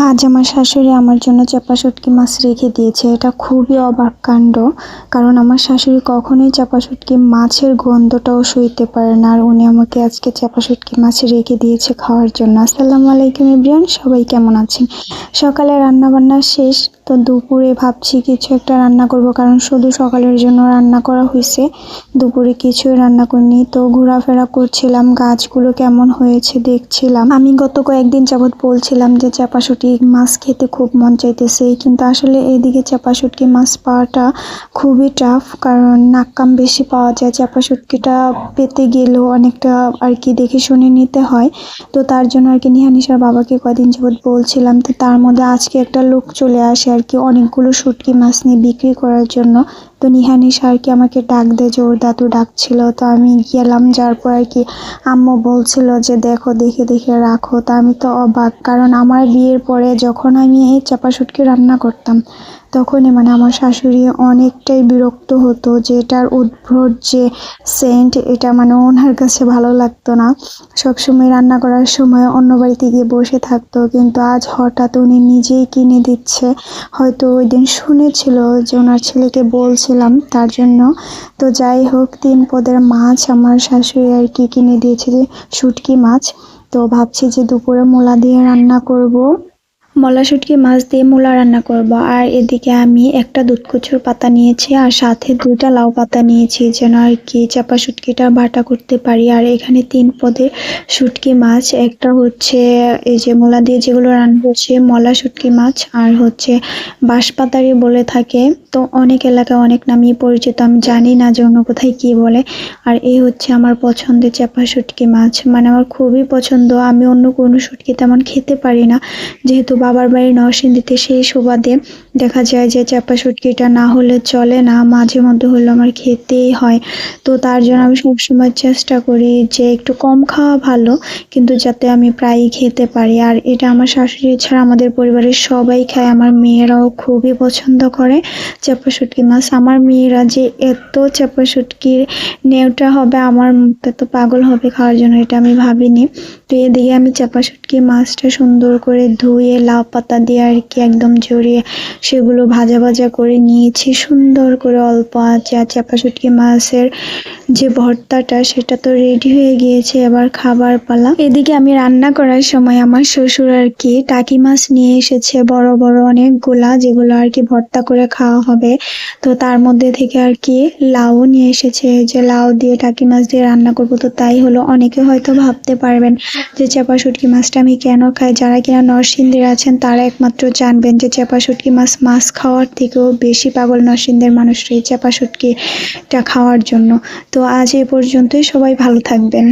আজ আমার শাশুড়ি আমার জন্য চাপা শুটকি মাছ রেখে দিয়েছে। এটা খুবই অবাক কাণ্ড, কারণ আমার শাশুড়ি কখনোই চাপা শুটকি মাছের গন্ধটাও সইতে পারে না, আর উনি আমাকে আজকে চাপা শুটকি মাছ রেখে দিয়েছে খাওয়ার জন্য। আসসালামু আলাইকুম এভরিওয়ান, সবাই কেমন আছেন? সকালে রান্না বান্না শেষ, তো দুপুরে ভাবছি কিছু একটা রান্না করব, কারণ শুধু সকালের জন্য রান্না করা হয়েছে, দুপুরে কিছুই রান্না করিনি। তো ঘোরাফেরা করছিলাম, গাছগুলো কেমন হয়েছে দেখছিলাম। আমি গত কয়েকদিন যাবৎ বলছিলাম যে চাপা শুটকি মাছ খেতে খুব মন চাইতেছে, কিন্তু আসলে এইদিকে চাপা শুটকি মাছ পাওয়াটা খুবই টাফ, কারণ নাক্কাম বেশি পাওয়া যায়। চাপা শুটকিটা পেতে গেলেও অনেকটা আর কি দেখে শুনে নিতে হয়। তো তার জন্য আর কি নিহানিশার বাবাকে কদিন যাবৎ বলছিলাম, তো তার মধ্যে আজকে একটা লোক চলে আসে আর কি অনেকগুলো শুটকি মাছ নিয়ে বিক্রি করার জন্য। তো নিহানিশা আর কি আমাকে ডাক দেয় যে ওর দাদু ডাকছিল, তো আমি গেলাম। যার পর আর কি আম্মু বলছিল যে দেখো, দেখে দেখে রাখো। তা আমি তো অবাক, কারণ আমার বিয়ের পরে যখন আমি এই চাপা শুটকি রান্না করতাম, তখনই আমার শাশুড়ি অনেকটাই বিরক্ত হতো যে এটার উদ্ভট যে সেন্ট, এটা ওনার কাছে ভালো লাগতো না। সবসময় রান্না করার সময় অন্য বাড়িতে গিয়ে বসে থাকতো, কিন্তু আজ হঠাৎ উনি নিজেই কিনে দিচ্ছে। হয়তো ওই দিন শুনেছিল যে ওনার ছেলেকে বলছিলাম, তার জন্য। তো যাই হোক, 3 পদের মাছ আমার শাশুড়ি আর কি কিনে দিয়েছে, যে শুটকি মাছ। তো ভাবছি যে দুপুরে মূলা দিয়ে রান্না করব, মলা শুটকি মাছ দিয়ে মূলা রান্না করব। আর এদিকে আমি একটা দুধকুচুর পাতা নিয়েছি, আর সাথে 2টা লাউ পাতা নিয়েছি, যেন আর কি চাপা শুটকিটা বাটা করতে পারি। আর এখানে 3 পদের শুটকি মাছ, একটা হচ্ছে এই যে মূলা দিয়ে যেগুলো রান্না করছে মলা শুটকি মাছ, আর হচ্ছে বাঁশপাতারি বলে থাকে। তো অনেক এলাকায় অনেক নামই পরিচিত, আমি জানি না যে অন্য কোথায় কি বলে। আর এই হচ্ছে আমার পছন্দের চাপা শুটকি মাছ, আমার খুবই পছন্দ। আমি অন্য কোনো শুটকি তেমন খেতে পারি না, যেহেতু বাবার বাড়ি নরসিংদীতে, সেই সুবাদে দেখা যায় যে চাপা শুটকিটা না হলে চলে না, মাঝে মধ্যে হলে আমার খেতেই হয়। তো তার জন্য আমি সবসময় চেষ্টা করি যে একটু কম খাওয়া ভালো, কিন্তু যাতে আমি প্রায়ই খেতে পারি। আর এটা আমার শাশুড়ি ছাড়া আমাদের পরিবারের সবাই খায়, আমার মেয়েরাও খুবই পছন্দ করে চাপা শুটকি মাছ। আমার মেয়েরা যে এত চাপা শুটকির নেওটা হবে, আমার মতো তো পাগল হবে খাওয়ার জন্য, এটা আমি ভাবিনি। তো এদিকে আমি চাপা শুটকি মাছটা সুন্দর করে ধুয়ে লাউ পাতা দিয়ে আর কি একদম জড়িয়ে সেগুলো ভাজা ভাজা করে নিয়েছি সুন্দর করে অল্প আঁচে। আর চাপা শুটকি মাছের যে ভর্তাটা, সেটা তো রেডি হয়ে গিয়েছে, এবার খাবার পালা। এদিকে আমি রান্না করার সময় আমার শ্বশুর আর কি টাকি মাছ নিয়ে এসেছে, বড় বড় অনেকগুলা, যেগুলো আর কি ভর্তা করে খাওয়া হবে। তো তার মধ্যে থেকে আর কি লাউ নিয়ে এসেছে, যে লাউ দিয়ে টাকি মাছ দিয়ে রান্না করবো। তো তাই হলো, অনেকে হয়তো ভাবতে পারবেন যে চাপা শুটকি মাছটা আমি কেন খাই, যারা কিনা নরসিংদীর আছেন তারা একমাত্র জানবেন যে চাপা শুটকি মাছ মাছ খাওয়ার থেকেও বেশি পাগল নরসিংদীর মানুষরা এই চাপা শুটকিটা খাওয়ার জন্য। তো আজ এই পর্যন্তই, সবাই ভালো থাকবেন।